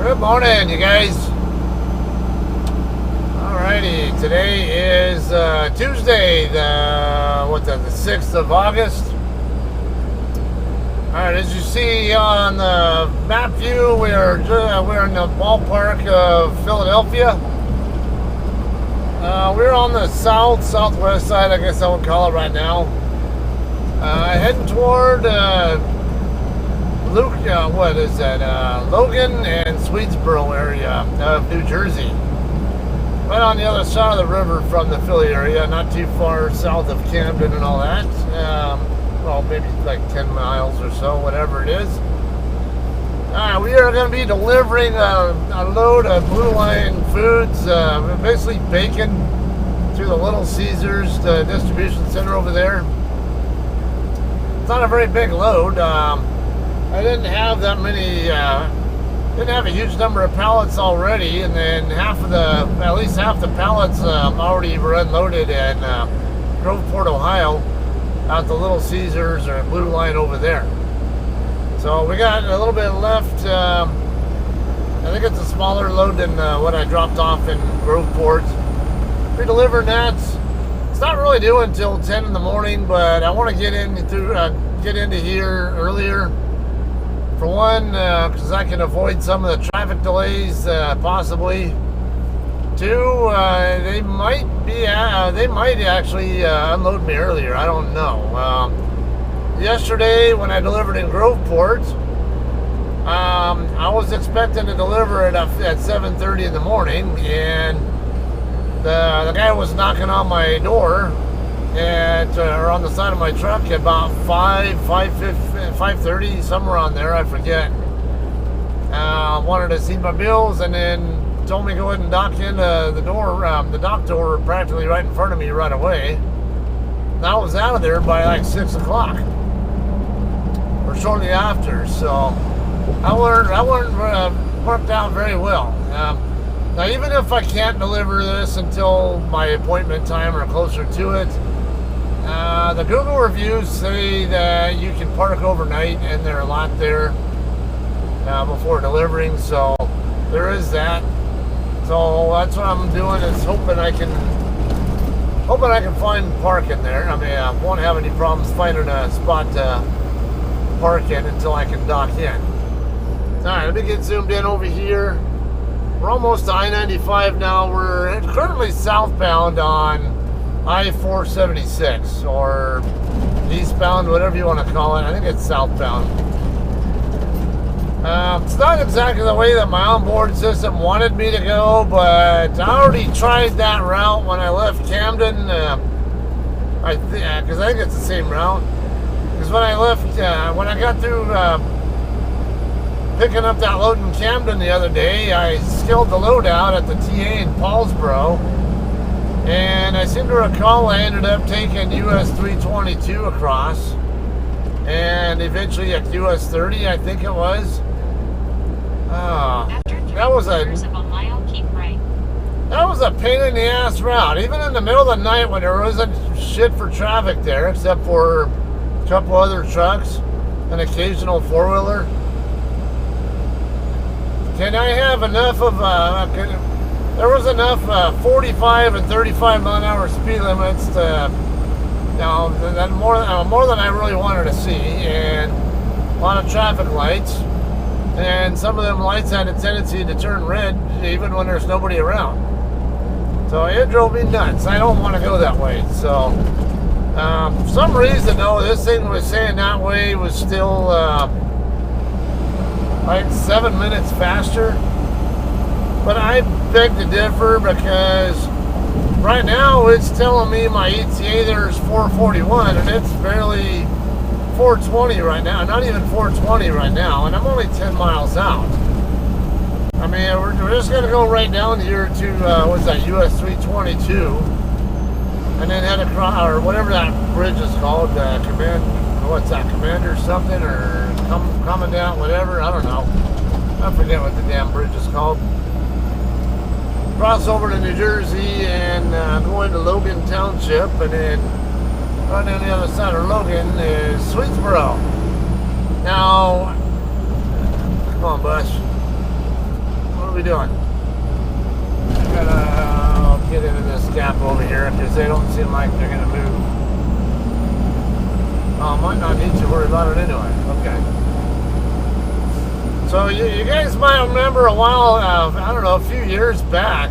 Good morning, you guys. Alrighty, today is Tuesday, the 6th of August. Alright, as you see on the map view, we're in the ballpark of Philadelphia. We're on the southwest side, I guess I would call it right now. Heading toward Logan and Swedesboro area of New Jersey. Right on the other side of the river from the Philly area, not too far south of Camden and all that. Well, maybe like 10 miles or so, whatever it is. We are going to be delivering a load of Blue Line foods, basically bacon, to the Little Caesars, the distribution center over there. It's not a very big load. I didn't have that many, didn't have a huge number of pallets already, and then at least half the pallets already were unloaded in Groveport, Ohio, out the Little Caesars or Blue Line over there. So we got a little bit left. I think it's a smaller load than what I dropped off in Groveport. We're delivering that. It's not really due until 10 in the morning, but I want to get into here earlier. For one, because I can avoid some of the traffic delays, possibly. Two, they might actually unload me earlier. I don't know. Yesterday, when I delivered in Groveport, I was expecting to deliver it at 7:30 in the morning, and the guy was knocking on my door or on the side of my truck at about 5:30, somewhere on there, I forget. Wanted to see my bills, and then told me to go ahead and dock in the dock door practically right in front of me right away. And I was out of there by like 6 o'clock or shortly after, so I weren't worked out very well. Now, even if I can't deliver this until my appointment time or closer to it, the Google reviews say that you can park overnight, and there are a lot there before delivering, so there is that. So that's what I'm doing, is hoping I can find parking there. I mean, I won't have any problems finding a spot to park in until I can dock in. Alright, let me get zoomed in over here. We're almost to I-95 now. We're currently southbound on I-476, or eastbound, whatever you want to call it. I think it's southbound. It's not exactly the way that my onboard system wanted me to go, but I already tried that route when I left Camden. Because I think it's the same route. Because when I left, when I got through picking up that load in Camden the other day, I skilled the load out at the TA in Paulsboro. And I seem to recall I ended up taking US 322 across, and eventually at US 30, I think it was. That was a pain in the ass route. Even in the middle of the night when there wasn't shit for traffic there, except for a couple other trucks, an occasional four-wheeler. Can I have enough of there was enough 45 and 35 mile-an-hour speed limits to, that more than I really wanted to see, and a lot of traffic lights, and some of them lights had a tendency to turn red even when there's nobody around. So it drove me nuts. I don't want to go that way. So for some reason, though, this thing was saying that way was still like 7 minutes faster. But I beg to differ, because right now it's telling me my ETA there is 441, and it's barely 420 right now. Not even 420 right now, and I'm only 10 miles out. I mean, we're just going to go right down here to, what's that, US 322, and then head across, or whatever that bridge is called, Commander something, or Commandant, whatever, I don't know. I forget what the damn bridge is called. Cross over to New Jersey and go into Logan Township, and then right on the other side of Logan is Swedesboro. Now, come on, Bush. What are we doing? I gotta get into this gap over here because they don't seem like they're gonna move. Oh, I might not need to worry about it anyway. Okay. So you guys might remember a while, I don't know, a few years back,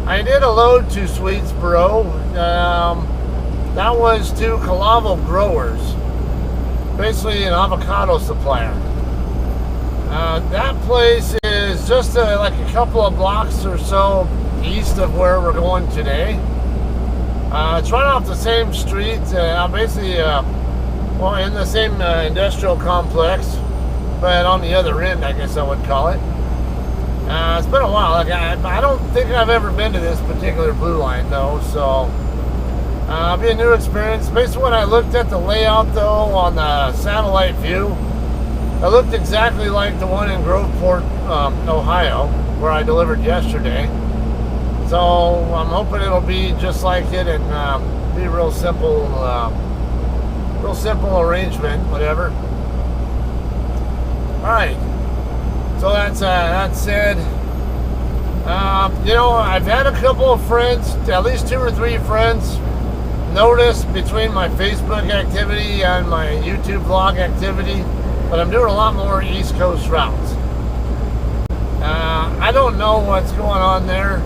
I did a load to Swedesboro. That was to Calavo Growers, basically an avocado supplier. That place is just like a couple of blocks or so east of where we're going today. It's right off the same street, basically, well, in the same industrial complex, but on the other end, I guess I would call it. It's been a while. Like I don't think I've ever been to this particular blue line though, so it'll be a new experience. Basically, when I looked at the layout though on the satellite view, it looked exactly like the one in Groveport, Ohio, where I delivered yesterday. So I'm hoping it'll be just like it and be real simple arrangement, whatever. All right. So that said, you know, I've had a couple of friends, at least 2 or 3 friends, notice between my Facebook activity and my YouTube vlog activity that I'm doing a lot more East Coast routes. I don't know what's going on there.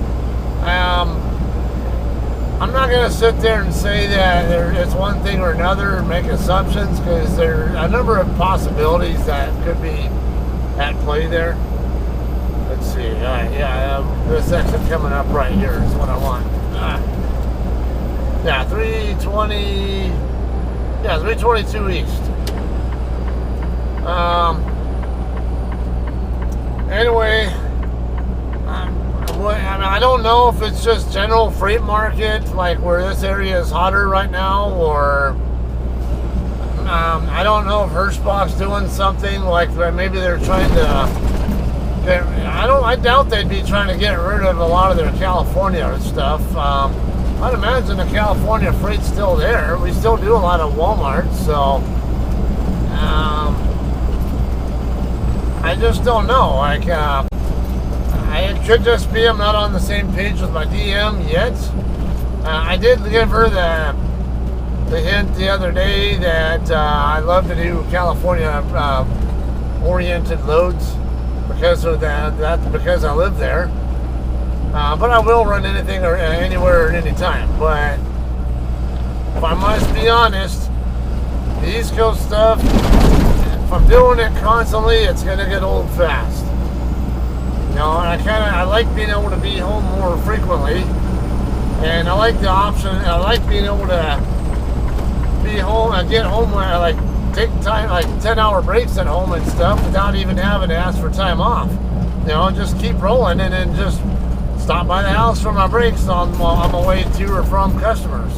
I'm not going to sit there and say that it's one thing or another and make assumptions, because there are a number of possibilities that could be at play there. Let's see. All right, yeah, this exit coming up right here is what I want. Yeah, 320. Yeah, 322 east. Anyway, I don't know if it's just general freight market, like where this area is hotter right now, or I don't know if Hirschbach's doing something like maybe they're trying to. I doubt they'd be trying to get rid of a lot of their California stuff. I'd imagine the California freight's still there. We still do a lot of Walmart, so I just don't know. Like, it could just be I'm not on the same page with my DM yet. I did give her the hint the other day that I love to do California oriented loads because of that because I live there. But I will run anything or anywhere at any time. But if I must be honest, the East Coast stuff, if I'm doing it constantly, it's gonna get old fast. You know, and I like being able to be home more frequently, and I like the option. I like being able to be home and get home when I like take time, like 10-hour breaks at home and stuff, without even having to ask for time off. You know, just keep rolling and then just stop by the house for my breaks on my way to or from customers.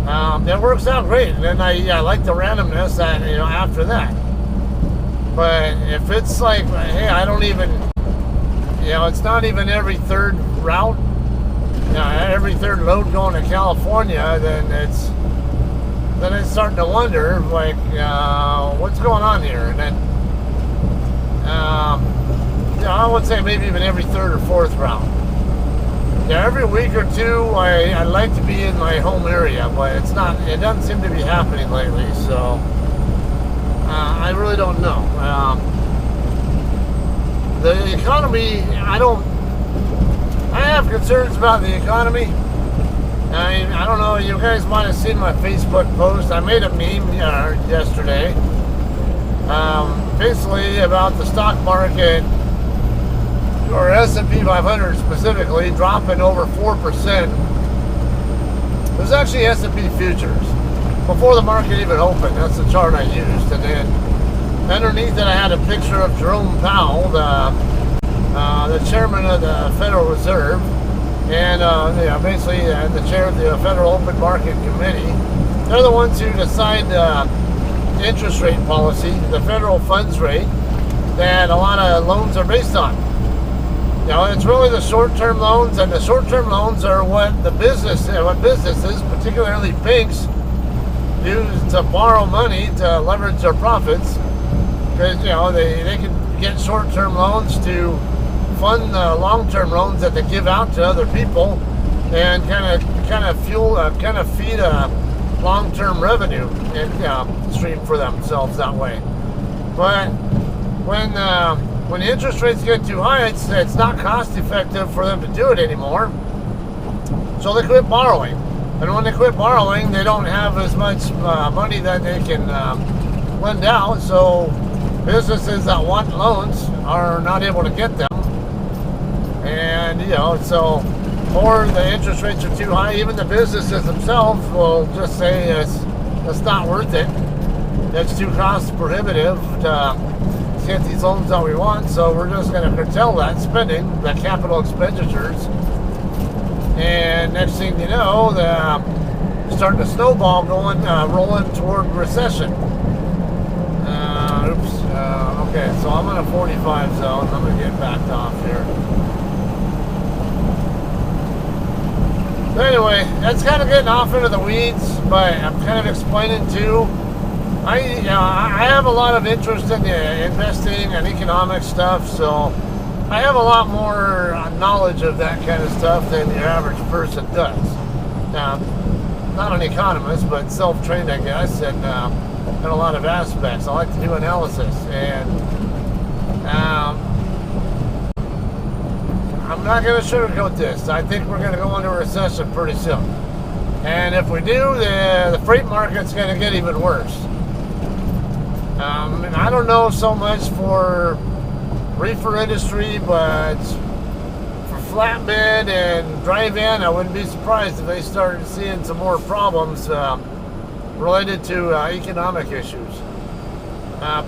That works out great, and then I like the randomness that, you know, after that. But if it's like, hey, I don't even, you know, it's not even every third route, you know, every third load going to California, then it's starting to wonder, like, what's going on here? And then, you know, I would say maybe even every third or fourth route. Yeah, every week or two, I like to be in my home area, but it doesn't seem to be happening lately, so I really don't know. The economy, I have concerns about the economy. I mean, I don't know, you guys might have seen my Facebook post. I made a meme yesterday, basically about the stock market, or S&P 500 specifically, dropping over 4%. It was actually S&P futures before the market even opened. That's the chart I used. And then underneath it, I had a picture of Jerome Powell, the chairman of the Federal Reserve, and basically the chair of the Federal Open Market Committee. They're the ones who decide the interest rate policy, the federal funds rate, that a lot of loans are based on. You know, it's really the short-term loans, and the short-term loans are what businesses, particularly banks, use to borrow money to leverage their profits, because, you know, they can get short-term loans to fund the long-term loans that they give out to other people, and kind of feed a long-term revenue and stream for themselves that way. But when the interest rates get too high, it's not cost effective for them to do it anymore. So they quit borrowing, and when they quit borrowing, they don't have as much money that they can lend out. So businesses that want loans are not able to get them, and so, or the interest rates are too high. Even the businesses themselves will just say it's not worth it. It's too cost prohibitive to get these loans that we want, so we're just going to curtail that spending, the capital expenditures. And next thing you know, they're starting to snowball, rolling toward recession. Okay, so I'm in a 45 zone. I'm going to get backed off here. But anyway, that's kind of getting off into the weeds, but I'm kind of explaining too. I have a lot of interest in investing and economic stuff, so I have a lot more knowledge of that kind of stuff than the average person does. Now, not an economist, but self-trained, I guess, and in a lot of aspects. I like to do analysis, and I'm not going to sugarcoat this. I think we're going to go into a recession pretty soon. And if we do, the freight market's going to get even worse. And I don't know so much for reefer industry, but for flatbed and dry van, I wouldn't be surprised if they started seeing some more problems related to economic issues.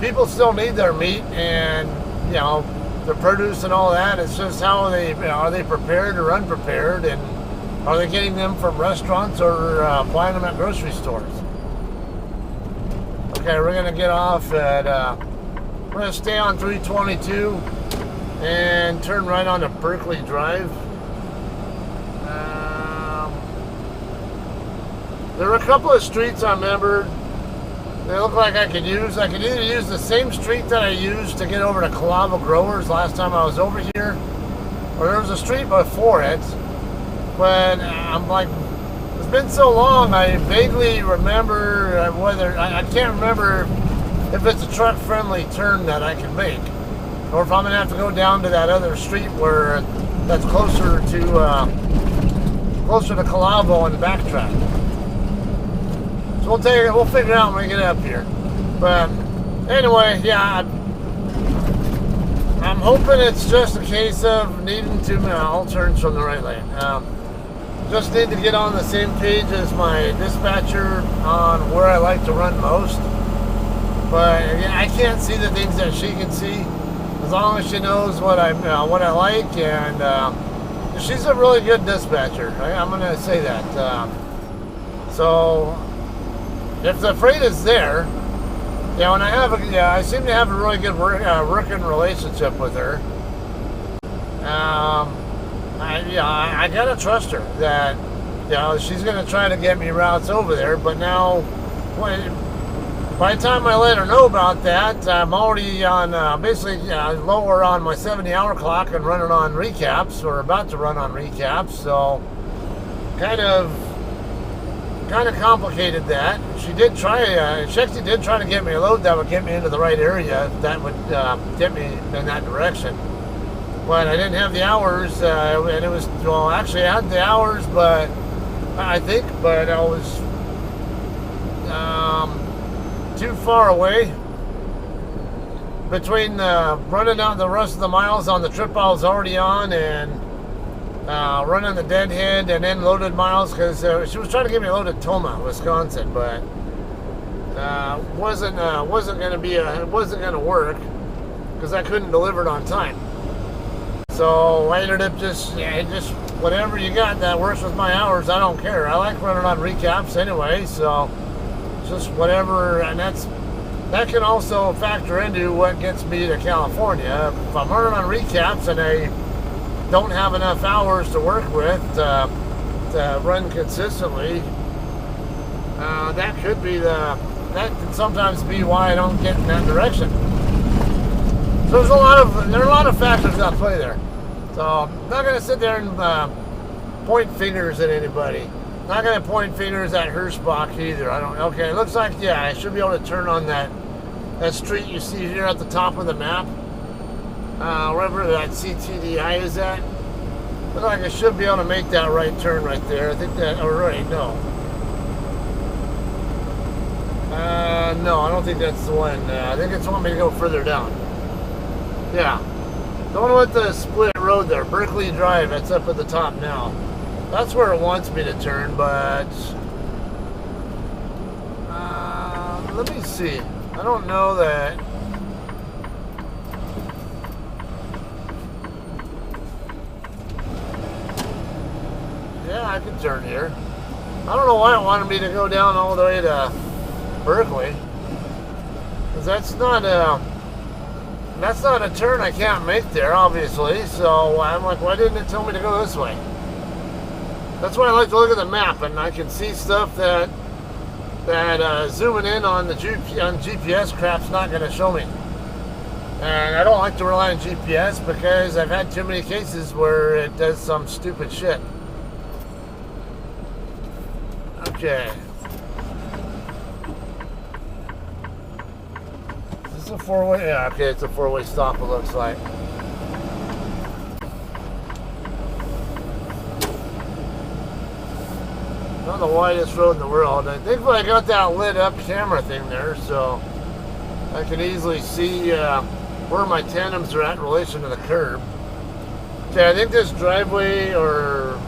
People still need their meat and their produce and all that. It's just how are they prepared or unprepared, and are they getting them from restaurants or buying them at grocery stores? Okay, we're gonna get off at we're gonna stay on 322 and turn right onto Berkeley Drive. There were a couple of streets I remembered. They look like I could use. I could either use the same street that I used to get over to Calava Growers last time I was over here, or there was a street before it. But I'm like, it's been so long, I vaguely remember whether, I can't remember if it's a truck-friendly turn that I can make, or if I'm going to have to go down to that other street where that's closer to Calavo and backtrack. So we'll figure it out when we get up here. But anyway, yeah, I'm hoping it's just a case of needing to, all turns from the right lane. Just need to get on the same page as my dispatcher on where I like to run most. But again, I can't see the things that she can see, as long as she knows what I like, and she's a really good dispatcher. I'm going to say that. So if the freight is there, and I seem to have a really good working relationship with her. I gotta trust her that she's gonna try to get me routes over there. But now, by the time I let her know about that, I'm already on basically lower on my 70-hour clock and running on recaps, or about to run on recaps. So kind of complicated that. She actually did try to get me a load that would get me into the right area, that would get me in that direction. But I didn't have the hours, and it was, actually I had the hours, but I was too far away between running out the rest of the miles on the trip I was already on, and running the deadhead and then loaded miles, because she was trying to get me a load at Toma, Wisconsin, but wasn't going to work because I couldn't deliver it on time. So I ended up just whatever you got that works with my hours. I don't care. I like running on recaps anyway, so just whatever, and that can also factor into what gets me to California. If I'm running on recaps and I don't have enough hours to work with to run consistently, that can sometimes be why I don't get in that direction. So there are a lot of factors that play there. So I'm not gonna sit there and point fingers at anybody. Not gonna point fingers at Hirschbach either. I don't. Okay, it looks like yeah, I should be able to turn on that street you see here at the top of the map. Wherever that CTDI is at. Looks like I should be able to make that right turn right there. I think that. Oh right, no. No, I don't think that's the one. I think it's wanting me to go further down. Yeah. The one with the split road there, Berkeley Drive, that's up at the top now. That's where it wants me to turn, but... let me see. I don't know that... Yeah, I can turn here. I don't know why it wanted me to go down all the way to Berkeley. Because that's not a turn I can't make there, obviously. So I'm like, why didn't it tell me to go this way? That's why I like to look at the map, and I can see stuff that zooming in on the GPS crap's not going to show me. And I don't like to rely on GPS because I've had too many cases where it does some stupid shit. Okay. Is this a four-way? Yeah, okay, it's a four-way stop, it looks like. Not the widest road in the world. I think I got that lit up camera thing there, so I can easily see where my tandems are at in relation to the curb. Okay, I think this driveway, or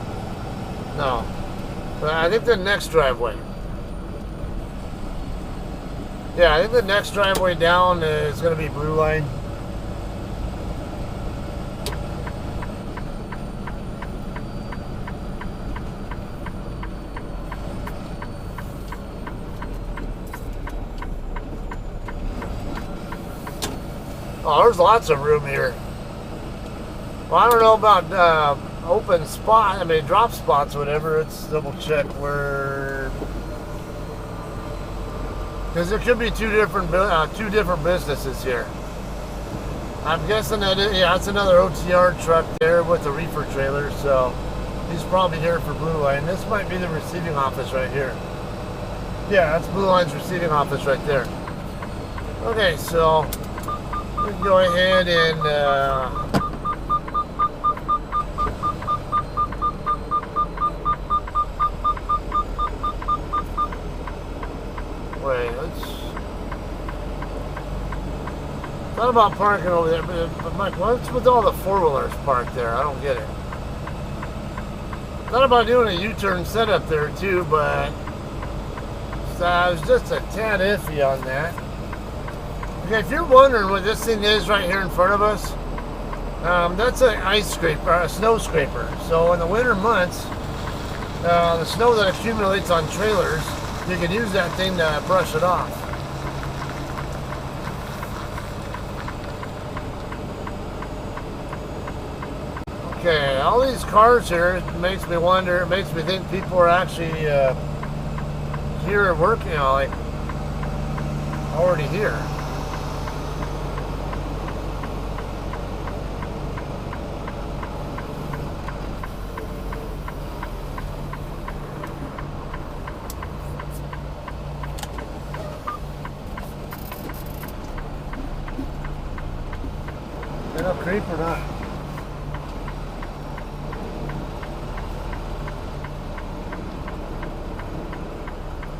no, I think the next driveway. Yeah, I think the next driveway down is going to be Blue Line. Oh, there's lots of room here. Well, I don't know about open spot. I mean, drop spots, whatever. Let's double check where, because there could be two different businesses here. I'm guessing that yeah, it's another OTR truck there with a reefer trailer. So he's probably here for Blue Line. This might be the receiving office right here. Yeah, that's Blue Line's receiving office right there. Okay, so we can go ahead and wait, let's thought about parking over there, but Mike, what's with all the four-wheelers parked there? I don't get it. Thought about doing a U-turn setup there too, but I was just a tad iffy on that. Okay, if you're wondering what this thing is right here in front of us, that's an ice scraper, a snow scraper. So in the winter months, the snow that accumulates on trailers, you can use that thing to brush it off. Okay, all these cars here, it makes me wonder, it makes me think people are actually here at work, you know, like already here. Is that a creep or not?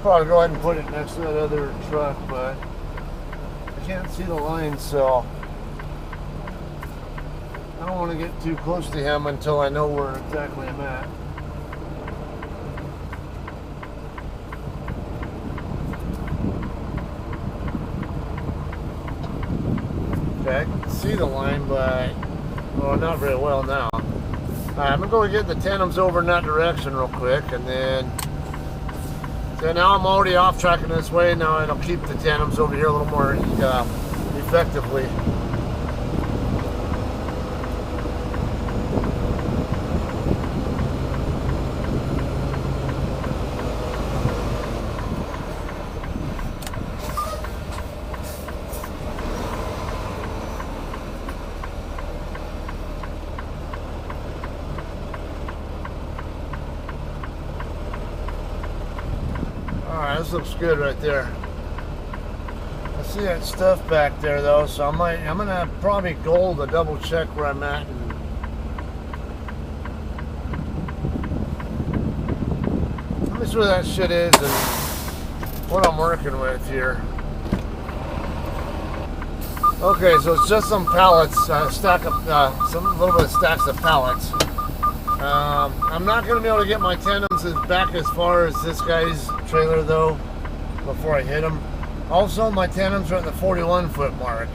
Probably go ahead and put it next to that other truck, but I can't see the line, so I don't want to get too close to him until I know where exactly I'm at. Okay, I can see the line, but well, not very well now. Alright, I'm going to get the tandems over in that direction real quick, and then so now I'm already off tracking this way. Now it'll keep the tandems over here a little more effectively. This looks good right there. I see that stuff back there though, so I'm gonna probably go to double check where I'm at. Let me see where that shit is and what I'm working with here. Okay, so it's just some pallets, stack of some little bit of stacks of pallets. I'm not going to be able to get my tandems back as far as this guy's trailer though before I hit him. Also, my tandems are at the 41 foot mark.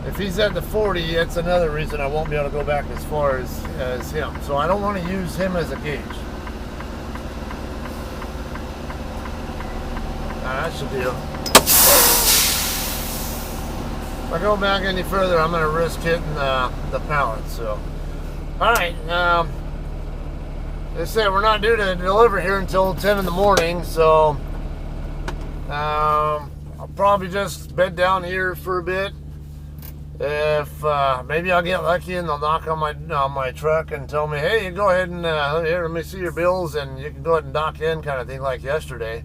If he's at the 40, that's another reason I won't be able to go back as far as him. So I don't want to use him as a gauge. That should do. If I go back any further, I'm going to risk hitting the pallets. So, all right. They say we're not due to deliver here until 10 in the morning, so I'll probably just bed down here for a bit. If maybe I'll get lucky and they'll knock on my truck and tell me, hey, you go ahead and here, let me see your bills, and you can go ahead and dock in, kind of thing, like yesterday.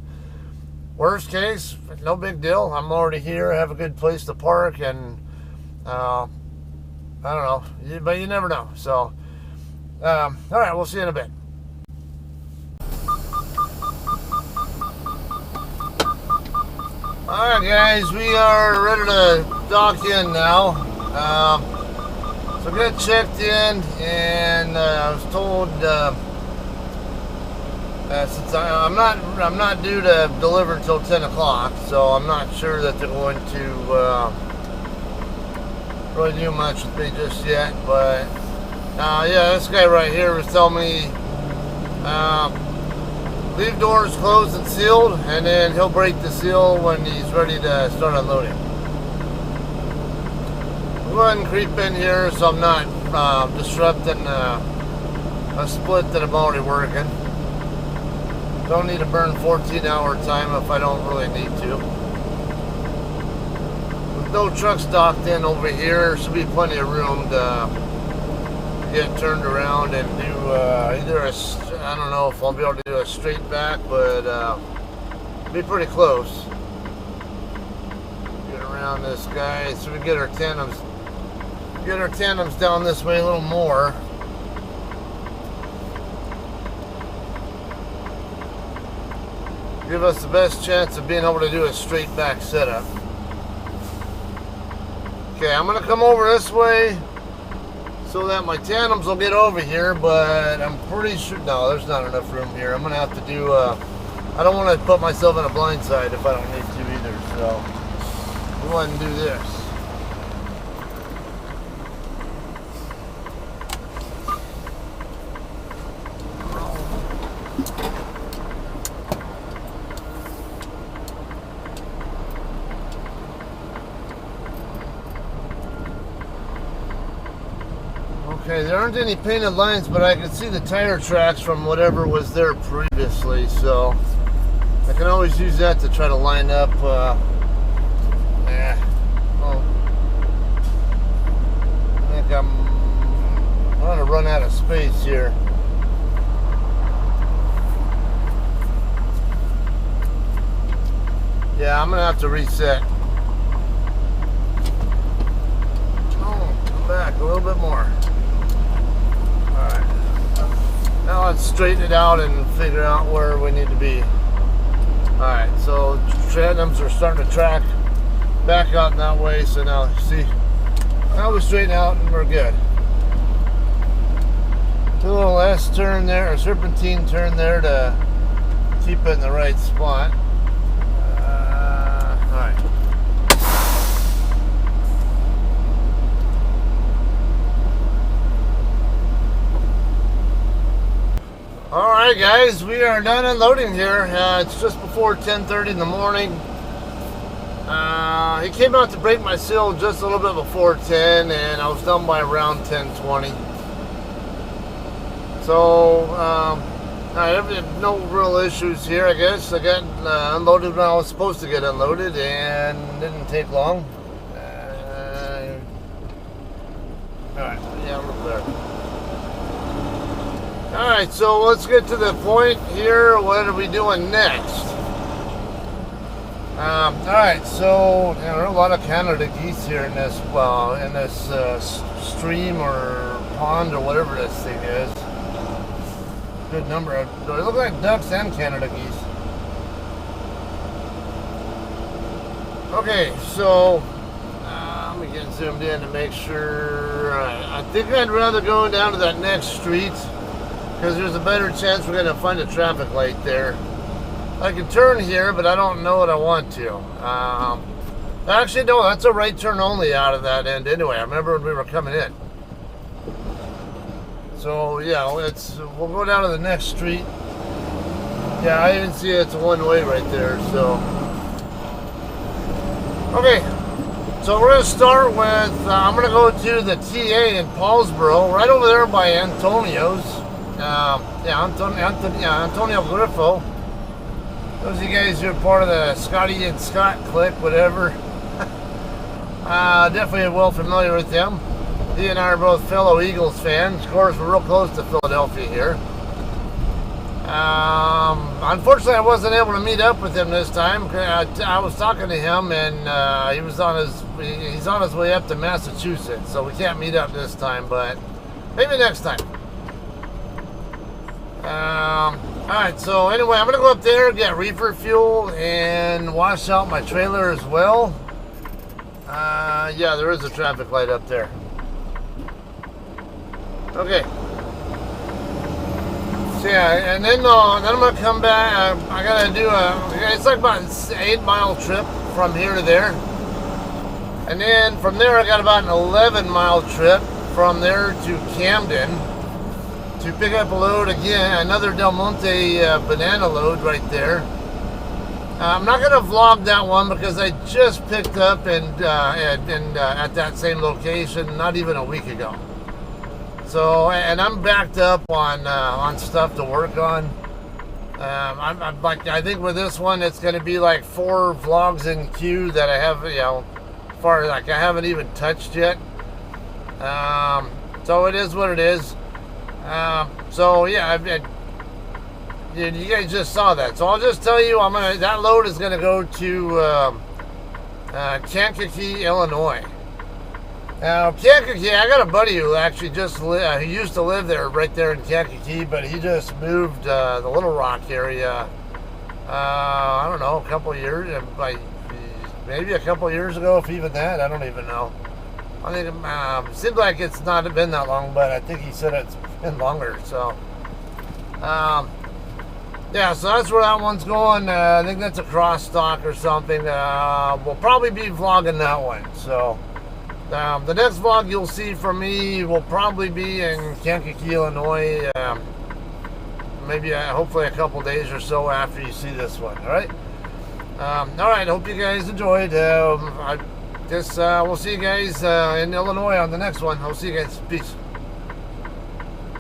Worst case, no big deal. I'm already here. I have a good place to park, and I don't know, but you never know. So, all right, we'll see you in a bit. All right, guys, we are ready to dock in now. So got checked in, and I was told since I'm not due to deliver until 10 o'clock, so I'm not sure that they're going to really do much with me just yet. But yeah, this guy right here was telling me leave doors closed and sealed, and then he'll break the seal when he's ready to start unloading. Go ahead and creep in here so I'm not disrupting a split that I'm already working. Don't need to burn 14-hour time if I don't really need to. With no trucks docked in over here, should be plenty of room to get turned around and do either I don't know if I'll be able to do a straight back, but be pretty close. Get around this guy so we get our tandems down this way a little more. Give us the best chance of being able to do a straight back setup. Okay, I'm gonna come over this way so that my tandems will get over here, but I'm pretty sure, no, there's not enough room here. I'm gonna have to do, I don't want to put myself in a blind side if I don't need to either, so we'll go ahead and do this. Okay, there aren't any painted lines, but I can see the tire tracks from whatever was there previously, so I can always use that to try to line up. I think I'm going to run out of space here. Yeah, I'm going to have to reset. Oh, come back a little bit more. Now let's straighten it out and figure out where we need to be. Alright, so tandems are starting to track back out that way, so now see, now we straighten out and we're good. Do a little S turn there, or serpentine turn there to keep it in the right spot. Alright. Alright guys, we are done unloading here. It's just before 10:30 in the morning. He came out to break my seal just a little bit before 10, and I was done by around 10:20. So, I have no real issues here, I guess. I got unloaded when I was supposed to get unloaded, and didn't take long. Alright, yeah, we're there. Alright, so let's get to the point here. What are we doing next? Alright, so there are a lot of Canada geese here in this, stream or pond or whatever this thing is. Good number of, they look like ducks and Canada geese. Okay, so let me get zoomed in to make sure. I think I'd rather go down to that next street because there's a better chance we're going to find a traffic light there. I can turn here, but I don't know what I want to. Actually, no, that's a right turn only out of that end anyway. I remember when we were coming in. So, yeah, we'll go down to the next street. Yeah, I even see it's a one-way right there, so. Okay, so we're going to start with, I'm going to go to the TA in Paulsboro, right over there by Antonio's. Antonio Griffo. Those of you guys who are part of the Scotty and Scott clique, whatever, definitely well familiar with them. He and I are both fellow Eagles fans. Of course, we're real close to Philadelphia here. Unfortunately, I wasn't able to meet up with him this time. I was talking to him, and he's on his way up to Massachusetts, so we can't meet up this time, but maybe next time. Alright, so anyway, I'm going to go up there, get reefer fuel, and wash out my trailer as well. Yeah, there is a traffic light up there. Okay. So yeah, and then I'm going to come back. I got to do it's like about an 8-mile trip from here to there. And then from there, I got about an 11-mile trip from there to Camden to pick up a load again, another Del Monte banana load right there. I'm not going to vlog that one because I just picked up and at that same location not even a week ago. So, and I'm backed up on stuff to work on. I think with this one, it's going to be like 4 vlogs in queue that I have, far like I haven't even touched yet. So it is what it is. So yeah, you guys just saw that. So I'll just tell you, that load is going to go to Kankakee, Illinois. Now, Kankakee, I got a buddy who actually he used to live there, right there in Kankakee, but he just moved the Little Rock area, I don't know, a couple years, maybe a couple years ago, if even that, I don't even know. I think it seems like it's not been that long, but I think he said it's been longer, so. Yeah, so that's where that one's going. I think that's a cross stock or something. We'll probably be vlogging that one, so. The next vlog you'll see from me will probably be in Kankakee, Illinois. Maybe, hopefully a couple days or so after you see this one, alright? Alright, hope you guys enjoyed. We'll see you guys in Illinois on the next one. I'll see you guys. Peace.